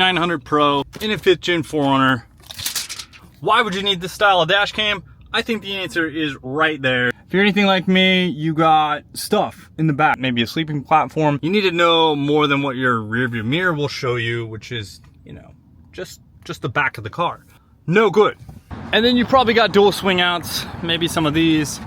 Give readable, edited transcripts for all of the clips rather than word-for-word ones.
900 Pro in a 5th gen 4Runner. Why would you need this style of dash cam? I think the answer is right there. If you're anything like me, you got stuff in the back, maybe a sleeping platform. You need to know more than what your rear view mirror will show you, which is, you know, just the back of the car. No good. And then you probably got dual swing outs, maybe some of these,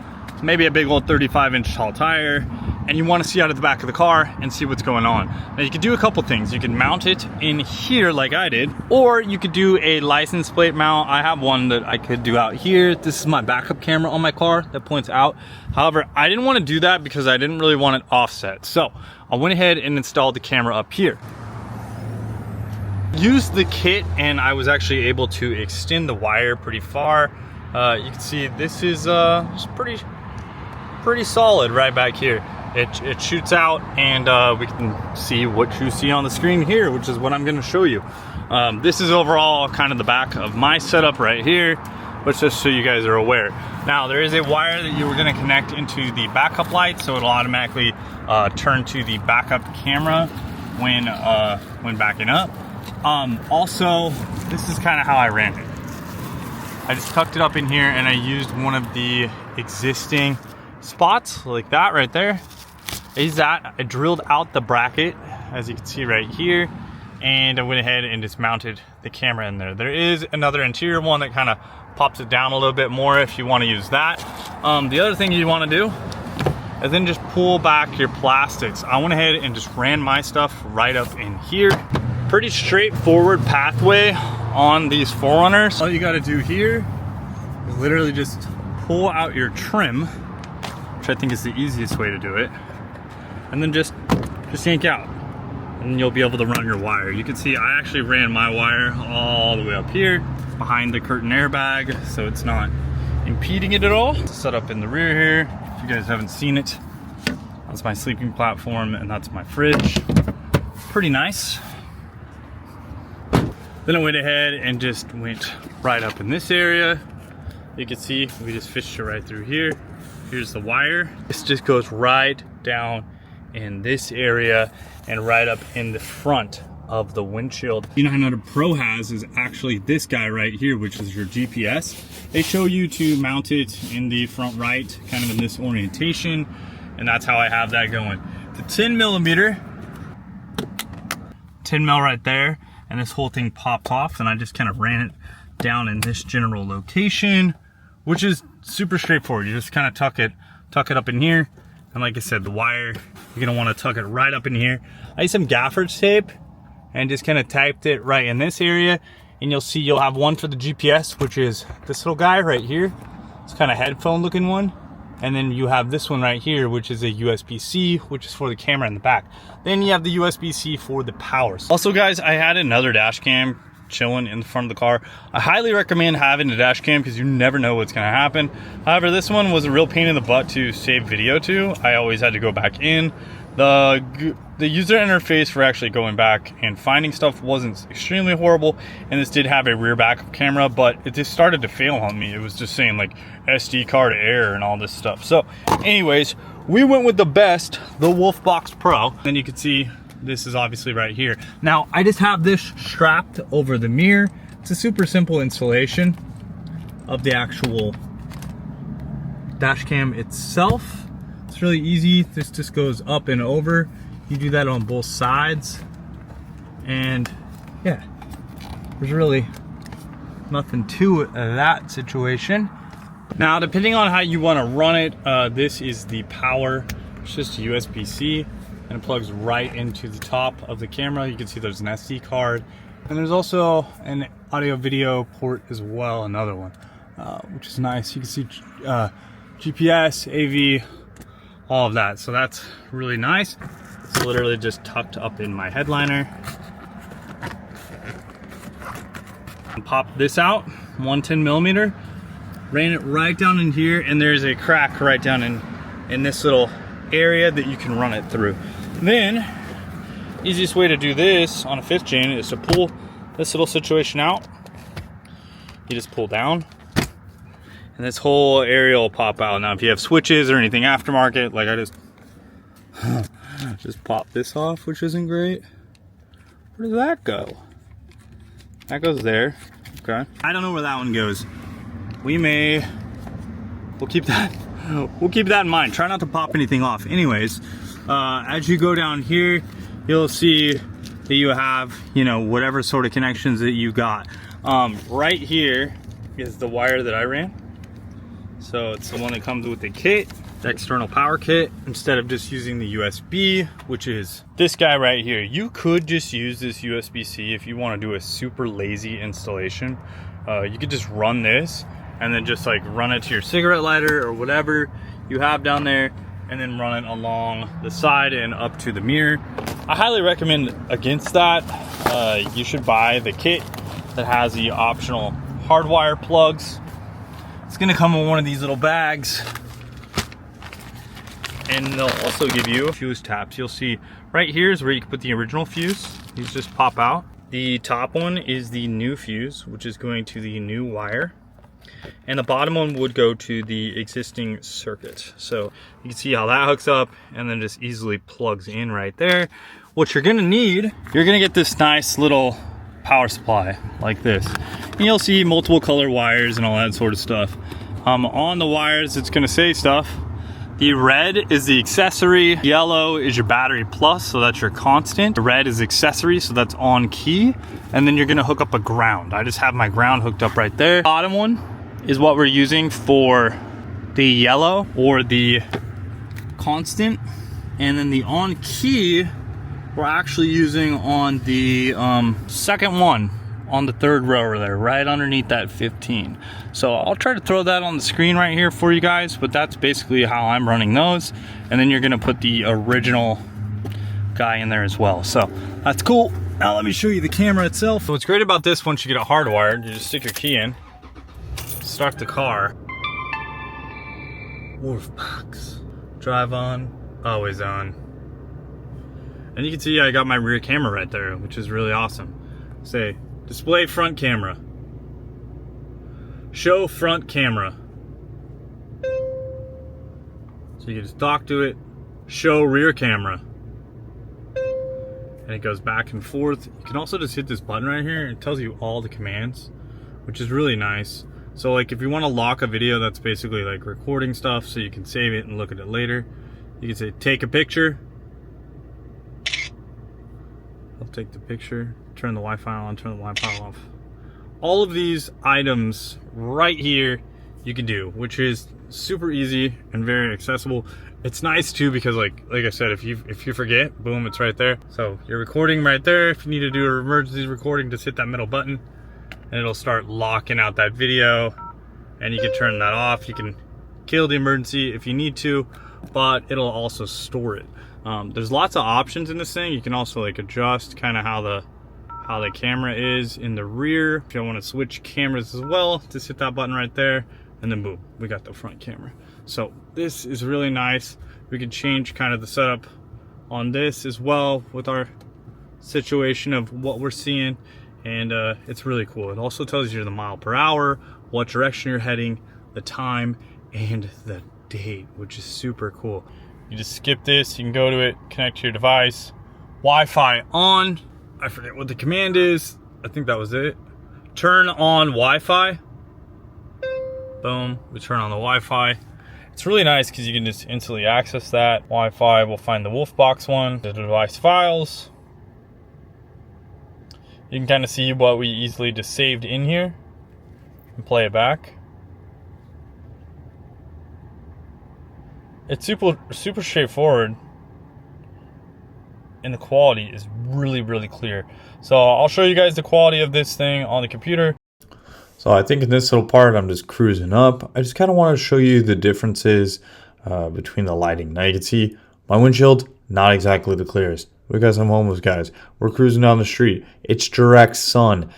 maybe a big old 35-inch tall tire, and you want to see out of the back of the car and see what's going on. Now you could do a couple things. You can mount it in here like I did, or you could do a license plate mount. I have one that I could do out here. This is my backup camera on my car that points out. However, I didn't want to do that because I didn't really want it offset. So I went ahead and installed the camera up here. Used the kit and I was actually able to extend the wire pretty far. You can see this is just pretty solid right back here. It shoots out and we can see what you see on the screen here, which is what I'm going to show you. This is overall kind of the back of my setup right here, but just so you guys are aware. Now there is a wire that you were going to connect into the backup light, so it'll automatically turn to the backup camera when backing up. Also, this is kind of how I ran it. I just tucked it up in here and I used one of the existing spots like that right there. I used that. I drilled out the bracket, as you can see right here, and I went ahead and just mounted the camera in there. There is another interior one that kind of pops it down a little bit more if you want to use that. The other thing you want to do is then just pull back your plastics. I went ahead and just ran my stuff right up in here. Pretty straightforward pathway on these 4Runners. All you got to do here is literally just pull out your trim, which I think is the easiest way to do it, and then just yank out, and you'll be able to run your wire. You can see I actually ran my wire all the way up here behind the curtain airbag, so it's not impeding it at all. It's set up in the rear here. If you guys haven't seen it, that's my sleeping platform and that's my fridge. Pretty nice. Then I went ahead and just went right up in this area. You can see we just fished it right through here. Here's the wire. This just goes right down in this area and right up in the front of the windshield. G900 Pro has is actually this guy right here, which is your GPS. They show you to mount it in the front right, kind of in this orientation, and that's how I have that going. The 10 millimeter, 10 mil right there, and this whole thing popped off, and I just kind of ran it down in this general location, which is super straightforward. You just kind of tuck it up in here, and like I said, the wire, you're gonna want to tuck it right up in here. I used some gaffer's tape and just kind of typed it right in this area, and you'll see you'll have one for the GPS, which is this little guy right here. It's kind of headphone looking one. And then you have this one right here, which is a USB-C, which is for the camera in the back. Then you have the USB-C for the power. Also guys, I had another dash cam chilling in the front of the car. I highly recommend having a dash cam because you never know what's gonna happen. However, this one was a real pain in the butt to save video to. I always had to go back in. The user interface for actually going back and finding stuff wasn't extremely horrible, and this did have a rear backup camera, but it just started to fail on me. It was just saying like SD card error and all this stuff. So anyways, we went with the best, the Wolfbox Pro. Then you can see this is obviously right here. Now I just have this strapped over the mirror. It's a super simple installation of the actual dash cam itself. It's really easy. This just goes up and over. You do that on both sides, and yeah, there's really nothing to that situation. Now, depending on how you want to run it, this is the power. It's just a USB-C, and it plugs right into the top of the camera. You can see there's an SD card, and there's also an audio video port as well, another one, which is nice. You can see GPS, AV, all of that. So that's really nice. It's literally just tucked up in my headliner. And pop this out, 110 millimeter. Ran it right down in here, and there's a crack right down in this little area that you can run it through. Then, easiest way to do this on a 5th gen is to pull this little situation out. You just pull down, and this whole area will pop out. Now, if you have switches or anything aftermarket, like I just pop this off, which isn't great. Where does that go? That goes there. Okay. I don't know where that one goes. We'll keep that in mind. Try not to pop anything off. Anyways, as you go down here, you'll see that you have, you know, whatever sort of connections that you got. Right here is the wire that I ran. So it's the one that comes with the kit, the external power kit, instead of just using the USB, which is this guy right here. You could just use this USB-C if you want to do a super lazy installation. You could just run this and then just like run it to your cigarette lighter or whatever you have down there, and then run it along the side and up to the mirror. I highly recommend against that. You should buy the kit that has the optional hardwire plugs. It's gonna come in one of these little bags, and they'll also give you fuse taps. You'll see right here is where you can put the original fuse. These just pop out. The top one is the new fuse, which is going to the new wire, and the bottom one would go to the existing circuit. So you can see how that hooks up and then just easily plugs in right there. What you're gonna need, you're gonna get this nice little power supply like this, and you'll see multiple color wires and all that sort of stuff. On the wires, it's gonna say stuff. The red is the accessory, yellow is your battery plus, so that's your constant. The red is accessory, so that's on key, and then you're gonna hook up a ground. I just have my ground hooked up right there. Bottom one is what we're using for the yellow or the constant, and then the on key we're actually using on the second one on the third row there, right underneath that 15. So I'll try to throw that on the screen right here for you guys, but that's basically how I'm running those. And then you're gonna put the original guy in there as well. So that's cool. Now let me show you the camera itself. So what's great about this, once you get it hardwired, you just stick your key in, start the car. Wolfbox. Drive on, always on. And you can see I got my rear camera right there, which is really awesome. Say, display front camera. Show front camera. So you can just talk to it. Show rear camera. And it goes back and forth. You can also just hit this button right here, and it tells you all the commands, which is really nice. So like if you want to lock a video that's basically like recording stuff so you can save it and look at it later, you can say take a picture. I'll take the picture, turn the Wi-Fi on, turn the Wi-Fi off. All of these items right here you can do, which is super easy and very accessible. It's nice too because like I said, if you forget, boom, it's right there. So you're recording right there. If you need to do an emergency recording, just hit that middle button and it'll start locking out that video, and you can turn that off. You can kill the emergency if you need to, but it'll also store it. There's lots of options in this thing. You can also like adjust kind of how the camera is in the rear. If you want to switch cameras as well, just hit that button right there, and then boom, we got the front camera. So this is really nice. We can change kind of the setup on this as well with our situation of what we're seeing, and it's really cool. It also tells you the mile per hour, what direction you're heading, the time, and the date, which is super cool. You just skip this, you can go to it, connect to your device. Wi-Fi on. I forget what the command is. I think that was it. Turn on Wi-Fi. Boom, we turn on the Wi-Fi. It's really nice because you can just instantly access that. Wi-Fi, we'll find the Wolfbox one, the device files. You can kind of see what we easily just saved in here and play it back. It's super straightforward, and the quality is really clear. So I'll show you guys the quality of this thing on the computer. So I think in this little part, I'm just cruising up. I just kind of want to show you the differences between the lighting. Now you can see my windshield, not exactly the clearest. We got some homeless guys. We're cruising down the street. It's direct sun.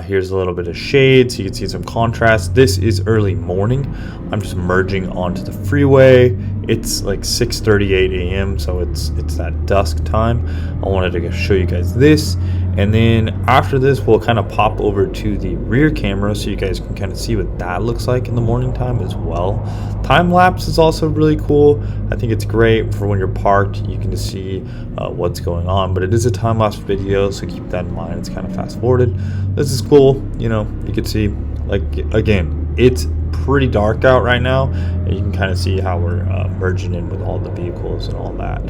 Here's a little bit of shade so you can see some contrast. This is early morning. I'm just merging onto the freeway. It's like 6:38 a.m. so it's that dusk time. I wanted to show you guys this, and then after this we'll kind of pop over to the rear camera so you guys can kind of see what that looks like in the morning time as well. Time lapse is also really cool. I think it's great for when you're parked. You can just see what's going on, but it is a time lapse video, so keep that in mind. It's kind of fast forwarded, this is cool. You know, you can see, like, again, it's pretty dark out right now, and you can kind of see how we're merging in with all the vehicles and all that.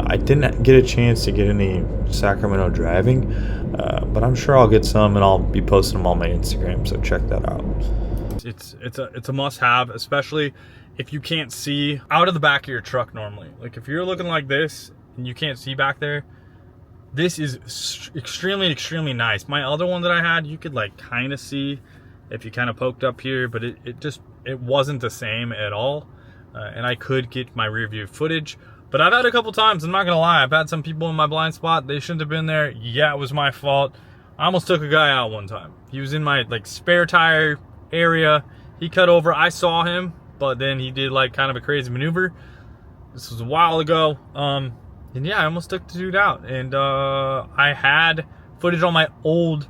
I didn't get a chance to get any Sacramento driving, but I'm sure I'll get some, and I'll be posting them on my Instagram, so check that out. It's a must-have, especially if you can't see out of the back of your truck normally. Like if you're looking like this and you can't see back there, this is extremely nice. My other one that I had, you could like kind of see if you kind of poked up here, but it wasn't the same at all. And I could get my rear view footage, but I've had a couple times, I'm not gonna lie, I've had some people in my blind spot, they shouldn't have been there. Yeah, it was my fault. I almost took a guy out one time. He was in my like spare tire area. He cut over, I saw him, but then he did like kind of a crazy maneuver. This was a while ago. And yeah, I almost took the dude out. And I had footage on my old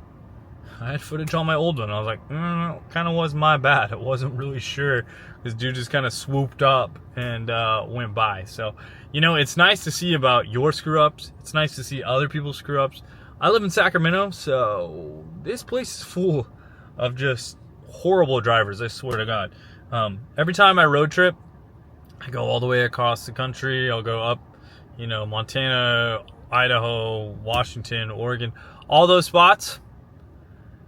one. I was like, kind of was my bad. I wasn't really sure. This dude just kind of swooped up and went by. So, you know, it's nice to see about your screw ups. It's nice to see other people's screw ups. I live in Sacramento, so this place is full of just horrible drivers, I swear to God. Every time I road trip, I go all the way across the country. I'll go up, you know, Montana, Idaho, Washington, Oregon, all those spots.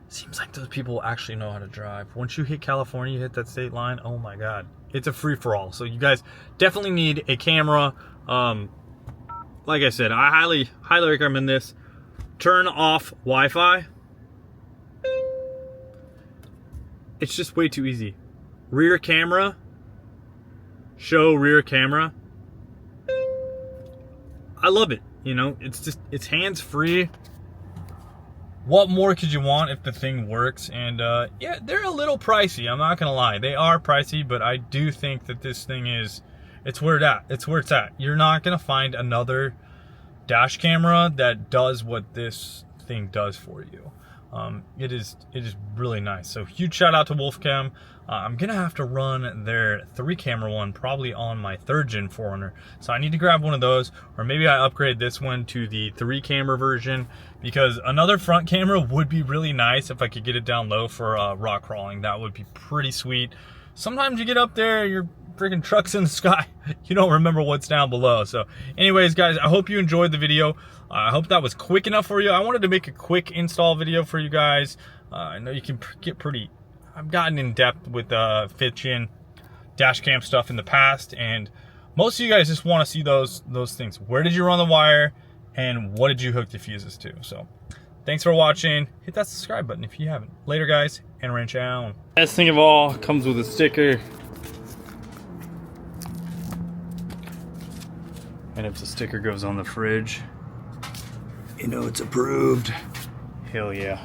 Seems like those people actually know how to drive. Once you hit California, you hit that state line, oh my God, it's a free-for-all. So you guys definitely need a camera. Like I said, I highly recommend this. Turn off Wi-Fi. It's just way too easy. Rear camera. Show rear camera. I love it. You know, it's hands-free. What more could you want if the thing works? And yeah, they're a little pricey. I'm not gonna lie. They are pricey, but I do think that this thing it's where it's at. You're not gonna find another dash camera that does what this thing does for you. It is really nice. So huge shout out to Wolfcam. I'm gonna have to run their 3-camera one probably on my 3rd gen 4Runner. So I need to grab one of those, or maybe I upgrade this one to the 3-camera version, because another front camera would be really nice if I could get it down low for rock crawling. That would be pretty sweet. Sometimes you get up there, your freaking truck's in the sky, you don't remember what's down below. So anyways, guys, I hope you enjoyed the video. I hope that was quick enough for you. I wanted to make a quick install video for you guys. I know you can get pretty, I've gotten in depth with 5th gen dash cam stuff in the past, and most of you guys just want to see those things. Where did you run the wire, and what did you hook the fuses to? So thanks for watching. Hit that subscribe button if you haven't. Later, guys, and wrench out. Best thing of all, comes with a sticker. And if the sticker goes on the fridge, you know it's approved. Hell yeah.